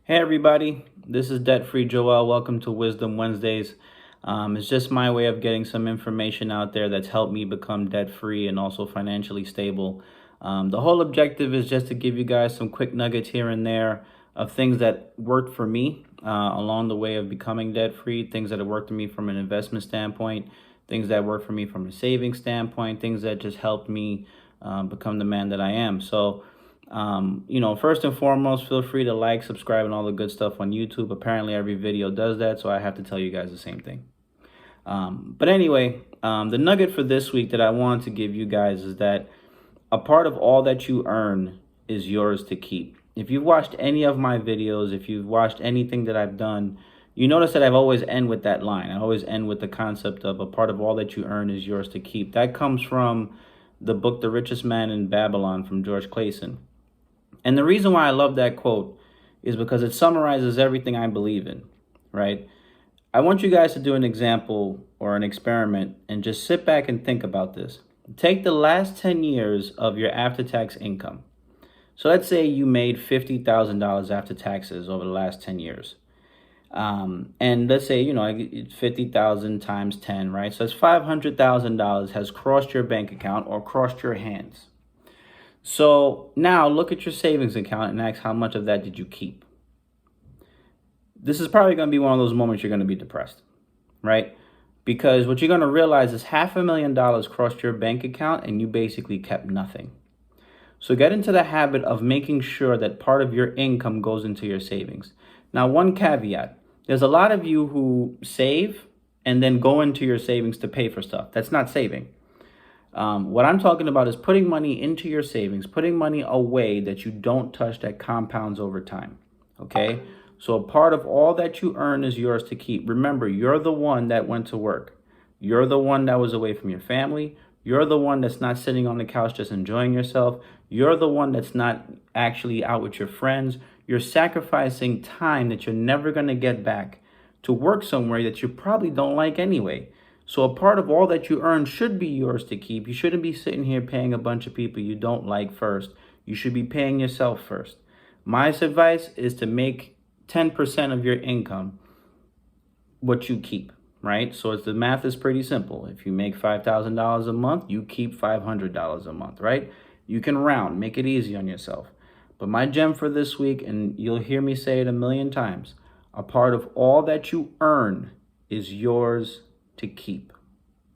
Hey everybody, this is Debt Free Joel. Welcome to Wisdom Wednesdays. It's just my way of getting some information out there that's helped me become debt free and also financially stable. The whole objective is just to give you guys some quick nuggets here and there of things that worked for me along the way of becoming debt free, things that have worked for me from an investment standpoint, things that work for me from a saving standpoint, things that just helped me become the man that I am. First and foremost, feel free to like, subscribe, and all the good stuff on YouTube. Apparently, every video does that, so I have to tell you guys the same thing. The nugget for this week that I wanted to give you guys is that a part of all that you earn is yours to keep. If you've watched any of my videos, if you've watched anything that I've done, you notice that I've always end with that line. I always end with the concept of a part of all that you earn is yours to keep. That comes from the book The Richest Man in Babylon from George Clason. And the reason why I love that quote is because it summarizes everything I believe in, right? I want you guys to do an example or an experiment and just sit back and think about this. Take the last 10 years of your after-tax income. So let's say you made $50,000 after taxes over the last 10 years. And let's say, 50,000 times 10, right? So that's $500,000 has crossed your bank account or crossed your hands. So now look at your savings account and ask how much of that did you keep? This is probably going to be one of those moments you're going to be depressed, right? Because what you're going to realize is $500,000 crossed your bank account and you basically kept nothing. So get into the habit of making sure that part of your income goes into your savings. Now, one caveat, there's a lot of you who save and then go into your savings to pay for stuff. That's not saving. What I'm talking about is putting money into your savings, putting money away that you don't touch that compounds over time. Okay? So a part of all that you earn is yours to keep. Remember, you're the one that went to work. You're the one that was away from your family. You're the one that's not sitting on the couch just enjoying yourself. You're the one that's not actually out with your friends. You're sacrificing time that you're never going to get back to work somewhere that you probably don't like anyway. So a part of all that you earn should be yours to keep. You shouldn't be sitting here paying a bunch of people you don't like first. You should be paying yourself first. My advice is to make 10% of your income what you keep, right? So the math is pretty simple. If you make $5,000 a month, you keep $500 a month, right? You can round, make it easy on yourself. But my gem for this week, and you'll hear me say it a million times, a part of all that you earn is yours to keep.